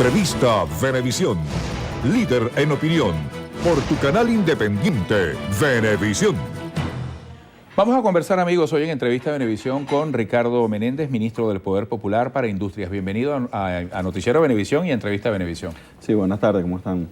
Entrevista Venevisión. Líder en opinión. Por tu canal independiente, Venevisión. Vamos a conversar, amigos, hoy en Entrevista Venevisión con Ricardo Menéndez, ministro del Poder Popular para Industrias. Bienvenido a Noticiero Venevisión y a Entrevista Venevisión. Sí, buenas tardes, ¿cómo están?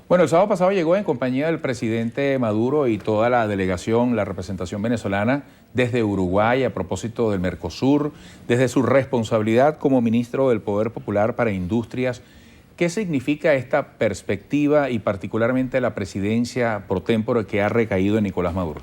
Bueno, el sábado pasado llegó en compañía del presidente Maduro y toda la delegación, la representación venezolana desde Uruguay a propósito del Mercosur, desde su responsabilidad como ministro del Poder Popular para Industrias. ¿Qué significa esta perspectiva y particularmente la presidencia pro tempore que ha recaído en Nicolás Maduro?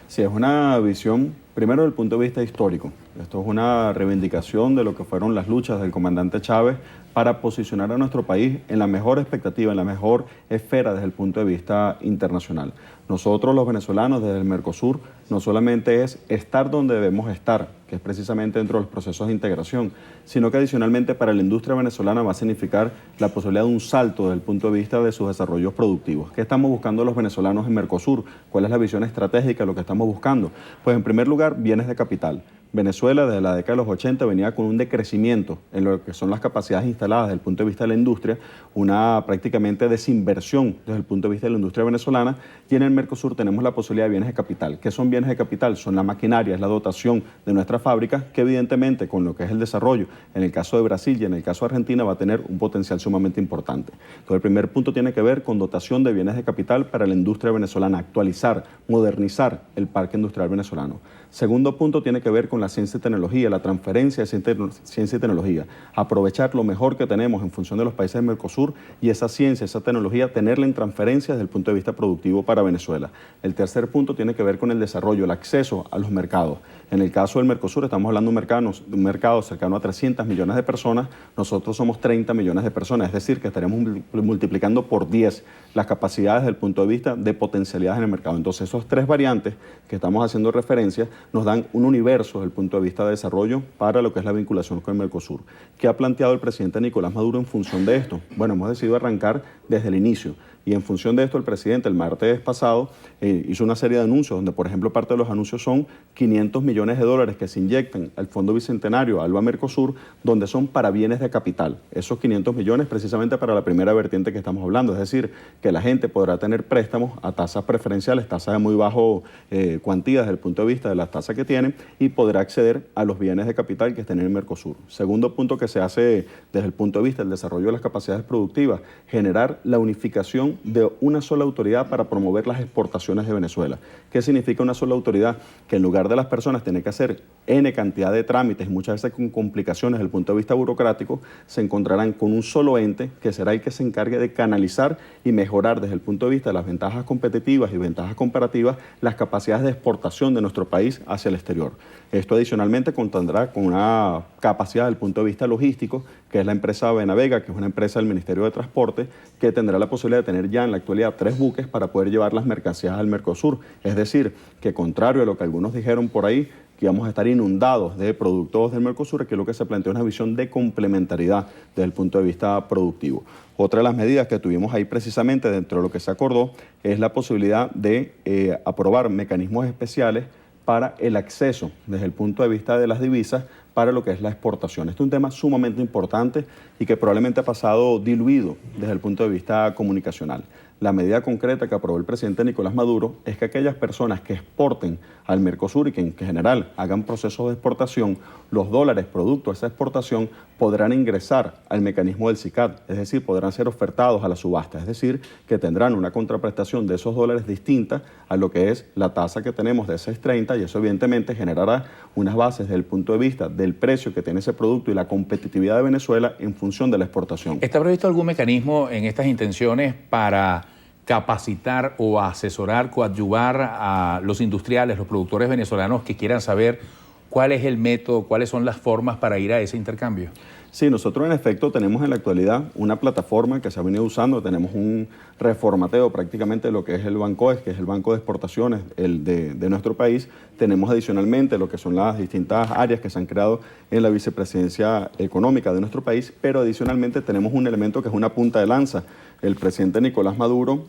Sí, es una visión, primero desde el punto de vista histórico. Esto es una reivindicación de lo que fueron las luchas del comandante Chávez para posicionar a nuestro país en la mejor expectativa, en la mejor esfera desde el punto de vista internacional. Nosotros los venezolanos desde el Mercosur no solamente es estar donde debemos estar, que es precisamente dentro de los procesos de integración, sino que adicionalmente para la industria venezolana va a significar la posibilidad de un salto desde el punto de vista de sus desarrollos productivos. ¿Qué estamos buscando los venezolanos en Mercosur? ¿Cuál es la visión estratégica de lo que estamos buscando? Pues en primer lugar, bienes de capital. Venezuela desde la década de los 80 venía con un decrecimiento en lo que son las capacidades instaladas desde el punto de vista de la industria, una prácticamente desinversión desde el punto de vista de la industria venezolana, y en el Mercosur tenemos la posibilidad de bienes de capital. ¿Qué son bienes de capital? Son la maquinaria, es la dotación de nuestras fábricas, que evidentemente con lo que es el desarrollo, en el caso de Brasil y en el caso de Argentina, va a tener un potencial sumamente importante. Entonces el primer punto tiene que ver con dotación de bienes de capital para la industria venezolana, actualizar, modernizar el parque industrial venezolano. Segundo punto tiene que ver con la ciencia y tecnología, la transferencia de ciencia y tecnología. Aprovechar lo mejor que tenemos en función de los países del Mercosur y esa ciencia, esa tecnología, tenerla en transferencia desde el punto de vista productivo para Venezuela. El tercer punto tiene que ver con el desarrollo, el acceso a los mercados. En el caso del Mercosur estamos hablando de un mercado cercano a 300 millones de personas, nosotros somos 30 millones de personas, es decir, que estaremos multiplicando por 10 las capacidades desde el punto de vista de potencialidades en el mercado. Entonces, esos tres variantes que estamos haciendo referencia nos dan un universo desde el punto de vista de desarrollo para lo que es la vinculación con el Mercosur. ¿Qué ha planteado el presidente Nicolás Maduro en función de esto? Bueno, hemos decidido arrancar desde el inicio. Y en función de esto, el presidente el martes pasado hizo una serie de anuncios, donde por ejemplo parte de los anuncios son 500 millones de dólares que se inyectan al Fondo Bicentenario, ALBA Mercosur, donde son para bienes de capital. Esos 500 millones precisamente para la primera vertiente que estamos hablando, es decir, que la gente podrá tener préstamos a tasas preferenciales, tasas de muy bajo cuantía desde el punto de vista de las tasas que tienen, y podrá acceder a los bienes de capital que estén en el Mercosur. Segundo punto que se hace desde el punto de vista del desarrollo de las capacidades productivas, generar la unificación de una sola autoridad para promover las exportaciones de Venezuela. ¿Qué significa una sola autoridad? Que en lugar de las personas tener que hacer N cantidad de trámites, muchas veces con complicaciones desde el punto de vista burocrático, se encontrarán con un solo ente que será el que se encargue de canalizar y mejorar desde el punto de vista de las ventajas competitivas y ventajas comparativas las capacidades de exportación de nuestro país hacia el exterior. Esto adicionalmente contendrá con una capacidad desde el punto de vista logístico, que es la empresa Benavega, que es una empresa del Ministerio de Transporte, que tendrá la posibilidad de tener ya en la actualidad 3 buques para poder llevar las mercancías al Mercosur. Es decir, que contrario a lo que algunos dijeron por ahí, que íbamos a estar inundados de productos del Mercosur, aquí lo que se plantea es una visión de complementariedad desde el punto de vista productivo. Otra de las medidas que tuvimos ahí precisamente dentro de lo que se acordó es la posibilidad de aprobar mecanismos especiales para el acceso desde el punto de vista de las divisas para lo que es la exportación. Este es un tema sumamente importante y que probablemente ha pasado diluido desde el punto de vista comunicacional. La medida concreta que aprobó el presidente Nicolás Maduro es que aquellas personas que exporten al Mercosur y que en general hagan procesos de exportación, los dólares producto de esa exportación podrán ingresar al mecanismo del SICAD, es decir, podrán ser ofertados a la subasta, es decir, que tendrán una contraprestación de esos dólares distinta a lo que es la tasa que tenemos de 6.30, y eso evidentemente generará unas bases desde el punto de vista del precio que tiene ese producto y la competitividad de Venezuela en función de la exportación. ¿Está previsto algún mecanismo en estas intenciones para capacitar o asesorar, coadyuvar a los industriales, los productores venezolanos que quieran saber cuál es el método, cuáles son las formas para ir a ese intercambio? Sí, nosotros en efecto tenemos en la actualidad una plataforma que se ha venido usando, tenemos un reformateo prácticamente de lo que es el BANCOEX, que es el Banco de Exportaciones de nuestro país. Tenemos adicionalmente lo que son las distintas áreas que se han creado en la vicepresidencia económica de nuestro país, pero adicionalmente tenemos un elemento que es una punta de lanza. El presidente Nicolás Maduro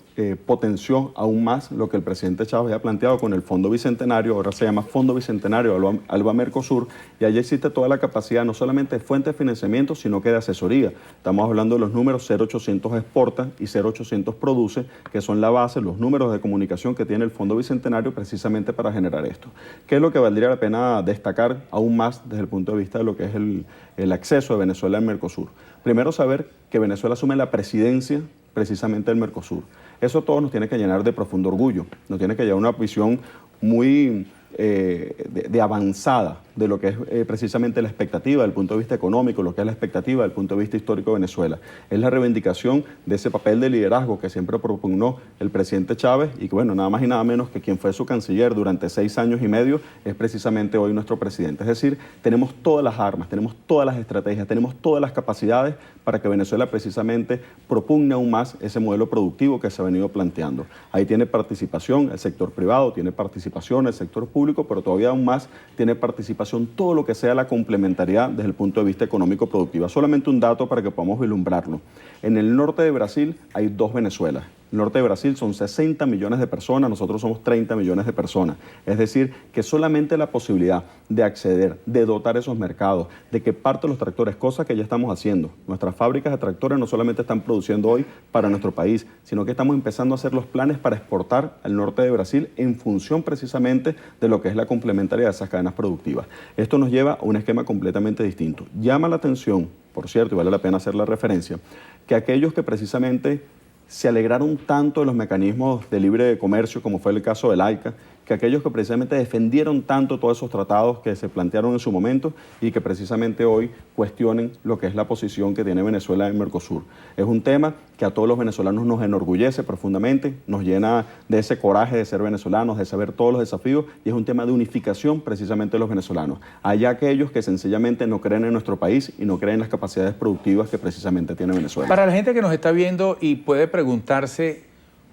potenció aún más lo que el presidente Chávez había planteado con el Fondo Bicentenario, ahora se llama Fondo Bicentenario ALBA Mercosur, y allí existe toda la capacidad, no solamente de fuente de financiamiento, financiamiento, sino que de asesoría. Estamos hablando de los números 0800 exporta y 0800 produce, que son la base, los números de comunicación que tiene el Fondo Bicentenario precisamente para generar esto. ¿Qué es lo que valdría la pena destacar aún más desde el punto de vista de lo que es el acceso de Venezuela al Mercosur? Primero, saber que Venezuela asume la presidencia precisamente del Mercosur. Eso todo nos tiene que llenar de profundo orgullo, nos tiene que llevar una visión muy de avanzada de lo que es precisamente la expectativa desde el punto de vista económico, lo que es la expectativa desde el punto de vista histórico de Venezuela. Es la reivindicación de ese papel de liderazgo que siempre propugnó el presidente Chávez y que, bueno, nada más y nada menos que quien fue su canciller durante 6 años y medio es precisamente hoy nuestro presidente. Es decir, tenemos todas las armas, tenemos todas las estrategias, tenemos todas las capacidades para que Venezuela precisamente propugne aún más ese modelo productivo que se ha venido planteando. Ahí tiene participación el sector privado, tiene participación el sector público, pero todavía aún más tiene participación todo lo que sea la complementariedad desde el punto de vista económico-productivo. Solamente un dato para que podamos vislumbrarlo. En el norte de Brasil hay 2 Venezuelas. El norte de Brasil son 60 millones de personas, nosotros somos 30 millones de personas. Es decir, que solamente la posibilidad de acceder, de dotar esos mercados, de que partan los tractores, cosa que ya estamos haciendo. Nuestras fábricas de tractores no solamente están produciendo hoy para nuestro país, sino que estamos empezando a hacer los planes para exportar al norte de Brasil en función precisamente de lo que es la complementariedad de esas cadenas productivas. Esto nos lleva a un esquema completamente distinto. Llama la atención, por cierto, y vale la pena hacer la referencia, que aquellos que precisamente se alegraron tanto de los mecanismos de libre comercio, como fue el caso del AICA, que aquellos que precisamente defendieron tanto todos esos tratados que se plantearon en su momento y que precisamente hoy cuestionen lo que es la posición que tiene Venezuela en Mercosur. Es un tema que a todos los venezolanos nos enorgullece profundamente, nos llena de ese coraje de ser venezolanos, de saber todos los desafíos, y es un tema de unificación precisamente de los venezolanos. Hay aquellos que sencillamente no creen en nuestro país y no creen en las capacidades productivas que precisamente tiene Venezuela. Para la gente que nos está viendo y puede preguntarse,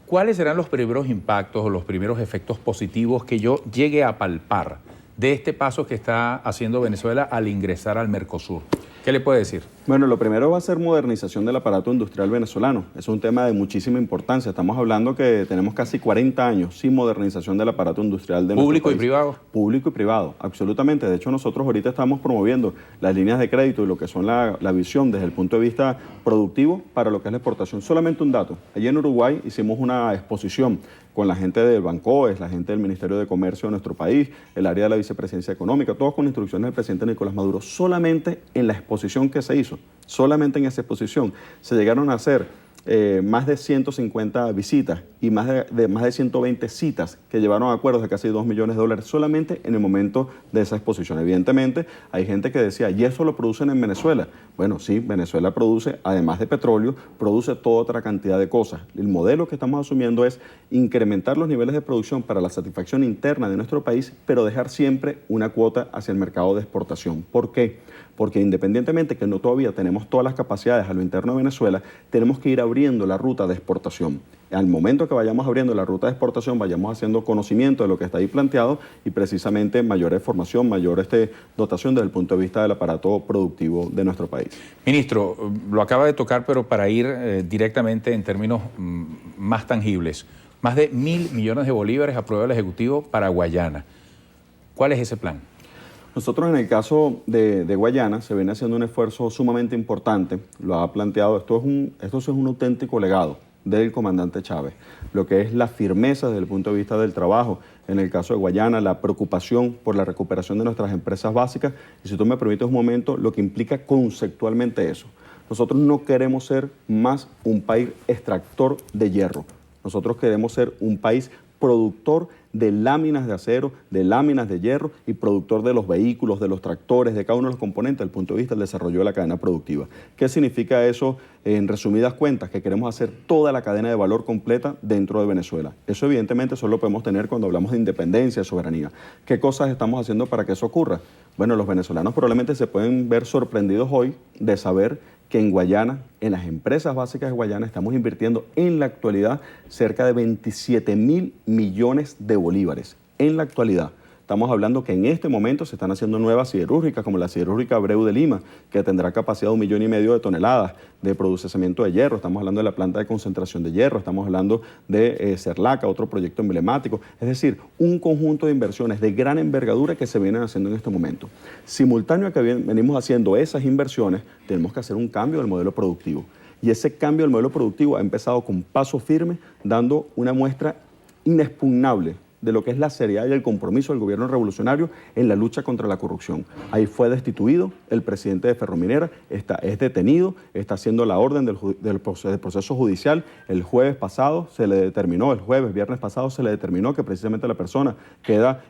¿cuáles serán los primeros impactos o los primeros efectos positivos que yo llegue a palpar de este paso que está haciendo Venezuela al ingresar al Mercosur? ¿Qué le puede decir? Bueno, lo primero va a ser modernización del aparato industrial venezolano. Es un tema de muchísima importancia. Estamos hablando que tenemos casi 40 años sin modernización del aparato industrial de nuestro país. ¿Público y privado? Público y privado, absolutamente. De hecho, nosotros ahorita estamos promoviendo las líneas de crédito y lo que son la visión desde el punto de vista productivo para lo que es la exportación. Solamente un dato. Allí en Uruguay hicimos una exposición con la gente del Bancoes, la gente del Ministerio de Comercio de nuestro país, el área de la vicepresidencia económica, todos con instrucciones del presidente Nicolás Maduro. Solamente en la exposición que se hizo, solamente en esa exposición, se llegaron a hacer más de 150 visitas y más de 120 citas que llevaron a acuerdos de casi $2 millones solamente en el momento de esa exposición. Evidentemente, hay gente que decía, ¿y eso lo producen en Venezuela? Bueno, sí, Venezuela produce, además de petróleo, produce toda otra cantidad de cosas. El modelo que estamos asumiendo es incrementar los niveles de producción para la satisfacción interna de nuestro país, pero dejar siempre una cuota hacia el mercado de exportación. ¿Por qué? Porque independientemente que no todavía tenemos todas las capacidades a lo interno de Venezuela, tenemos que ir abriendo la ruta de exportación. Al momento que vayamos abriendo la ruta de exportación, vayamos haciendo conocimiento de lo que está ahí planteado y precisamente mayor formación, mayor dotación desde el punto de vista del aparato productivo de nuestro país. Ministro, lo acaba de tocar, pero para ir directamente en términos más tangibles, más de 1.000 millones de bolívares aprueba el Ejecutivo para Guayana. ¿Cuál es ese plan? Nosotros en el caso de Guayana se viene haciendo un esfuerzo sumamente importante, lo ha planteado, esto es un auténtico legado del comandante Chávez, lo que es la firmeza desde el punto de vista del trabajo, en el caso de Guayana, la preocupación por la recuperación de nuestras empresas básicas, y si tú me permites un momento, lo que implica conceptualmente eso. Nosotros no queremos ser más un país extractor de hierro, nosotros queremos ser un país productor de láminas de acero, de láminas de hierro y productor de los vehículos, de los tractores, de cada uno de los componentes desde el punto de vista del desarrollo de la cadena productiva. ¿Qué significa eso en resumidas cuentas? Que queremos hacer toda la cadena de valor completa dentro de Venezuela. Eso evidentemente solo lo podemos tener cuando hablamos de independencia, de soberanía. ¿Qué cosas estamos haciendo para que eso ocurra? Bueno, los venezolanos probablemente se pueden ver sorprendidos hoy de saber que en Guayana, en las empresas básicas de Guayana, estamos invirtiendo en la actualidad cerca de 27.000 millones de bolívares. En la actualidad. Estamos hablando que en este momento se están haciendo nuevas siderúrgicas, como la siderúrgica Abreu de Lima, que tendrá capacidad de 1,5 millones de toneladas de procesamiento de hierro. Estamos hablando de la planta de concentración de hierro, estamos hablando de Cerlaca, otro proyecto emblemático. Es decir, un conjunto de inversiones de gran envergadura que se vienen haciendo en este momento. Simultáneo a que venimos haciendo esas inversiones, tenemos que hacer un cambio del modelo productivo. Y ese cambio del modelo productivo ha empezado con paso firme, dando una muestra inexpugnable de lo que es la seriedad y el compromiso del gobierno revolucionario en la lucha contra la corrupción. Ahí fue destituido el presidente de Ferrominera, es detenido, está haciendo la orden del proceso judicial. El jueves pasado se le determinó, viernes pasado se le determinó que precisamente la persona queda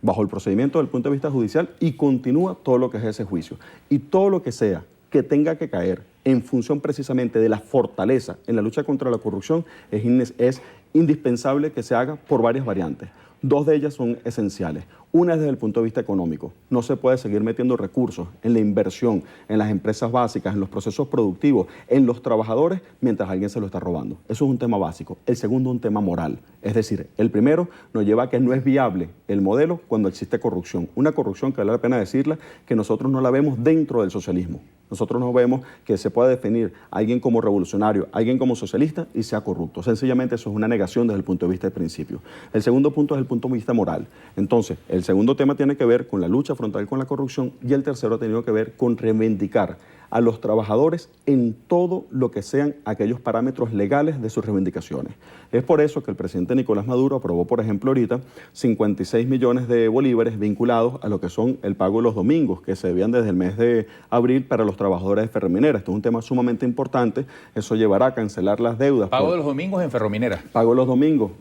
bajo el procedimiento desde el punto de vista judicial y continúa todo lo que es ese juicio. Y todo lo que sea que tenga que caer en función precisamente de la fortaleza en la lucha contra la corrupción es indispensable que se haga por varias variantes. Dos de ellas son esenciales. Una es desde el punto de vista económico. No se puede seguir metiendo recursos en la inversión, en las empresas básicas, en los procesos productivos, en los trabajadores, mientras alguien se lo está robando. Eso es un tema básico. El segundo, un tema moral. Es decir, el primero nos lleva a que no es viable el modelo cuando existe corrupción. Una corrupción que vale la pena decirla, que nosotros no la vemos dentro del socialismo. Nosotros no vemos que se pueda definir a alguien como revolucionario, a alguien como socialista y sea corrupto. Sencillamente eso es una negación desde el punto de vista del principio. El segundo punto es el punto de vista moral. Entonces, el segundo tema tiene que ver con la lucha frontal con la corrupción y el tercero ha tenido que ver con reivindicar a los trabajadores en todo lo que sean aquellos parámetros legales de sus reivindicaciones. Es por eso que el presidente Nicolás Maduro aprobó, por ejemplo, ahorita 56 millones de bolívares vinculados a lo que son el pago de los domingos, que se debían desde el mes de abril para los trabajadores de Ferrominera. Esto es un tema sumamente importante. Eso llevará a cancelar las deudas. Pago de los domingos en Ferrominera. Pago de los domingos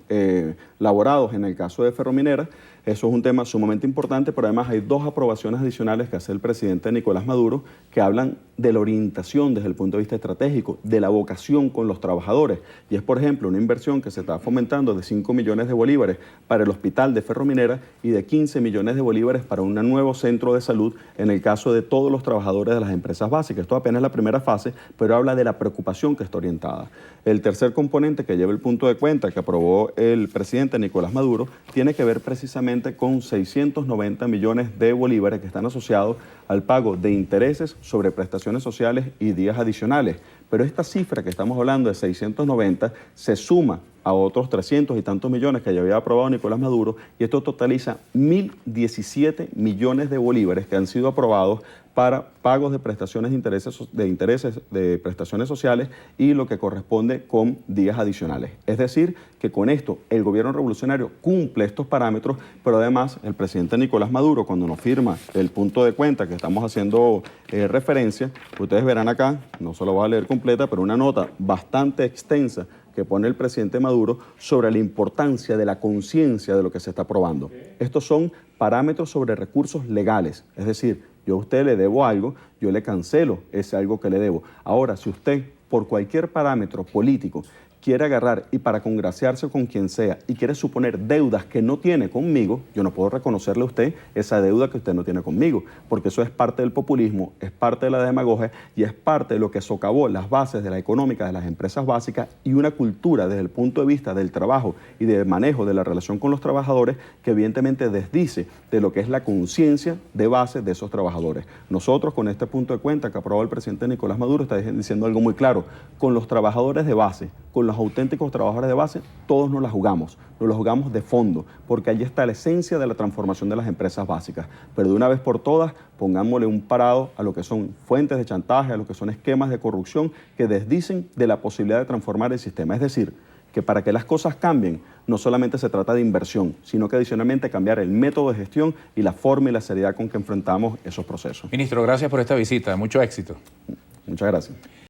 laborados en el caso de Ferrominera. Eso es un tema sumamente importante, pero además hay dos aprobaciones adicionales que hace el presidente Nicolás Maduro que hablan de la orientación desde el punto de vista estratégico, de la vocación con los trabajadores. Y es, por ejemplo, una inversión que se está fomentando de 5 millones de bolívares para el hospital de Ferrominera y de 15 millones de bolívares para un nuevo centro de salud en el caso de todos los trabajadores de las empresas básicas. Esto apenas es la primera fase, pero habla de la preocupación que está orientada. El tercer componente que lleva el punto de cuenta que aprobó el presidente Nicolás Maduro tiene que ver precisamente con 690 millones de bolívares que están asociados al pago de intereses sobre prestaciones sociales y días adicionales. Pero esta cifra que estamos hablando de 690 se suma a otros 300 y tantos millones que ya había aprobado Nicolás Maduro y esto totaliza 1.017 millones de bolívares que han sido aprobados para pagos de prestaciones de prestaciones sociales y lo que corresponde con días adicionales. Es decir, que con esto el gobierno revolucionario cumple estos parámetros, pero además el presidente Nicolás Maduro, cuando nos firma el punto de cuenta que estamos haciendo referencia, ustedes verán acá, no se lo voy a leer completa, pero una nota bastante extensa que pone el presidente Maduro sobre la importancia de la conciencia de lo que se está aprobando. Estos son parámetros sobre recursos legales, es decir, yo a usted le debo algo, yo le cancelo ese algo que le debo. Ahora, si usted, por cualquier parámetro político, quiere agarrar y para congraciarse con quien sea y quiere suponer deudas que no tiene conmigo, yo no puedo reconocerle a usted esa deuda que usted no tiene conmigo, porque eso es parte del populismo, es parte de la demagogia y es parte de lo que socavó las bases de la económica de las empresas básicas y una cultura desde el punto de vista del trabajo y del manejo de la relación con los trabajadores que evidentemente desdice de lo que es la conciencia de base de esos trabajadores. Nosotros con este punto de cuenta que aprobó el presidente Nicolás Maduro está diciendo algo muy claro, con los trabajadores de base, con los auténticos trabajadores de base, todos nos la jugamos de fondo, porque allí está la esencia de la transformación de las empresas básicas. Pero de una vez por todas, pongámosle un parado a lo que son fuentes de chantaje, a lo que son esquemas de corrupción que desdicen de la posibilidad de transformar el sistema. Es decir, que para que las cosas cambien, no solamente se trata de inversión, sino que adicionalmente cambiar el método de gestión y la forma y la seriedad con que enfrentamos esos procesos. Ministro, gracias por esta visita. Mucho éxito. Muchas gracias.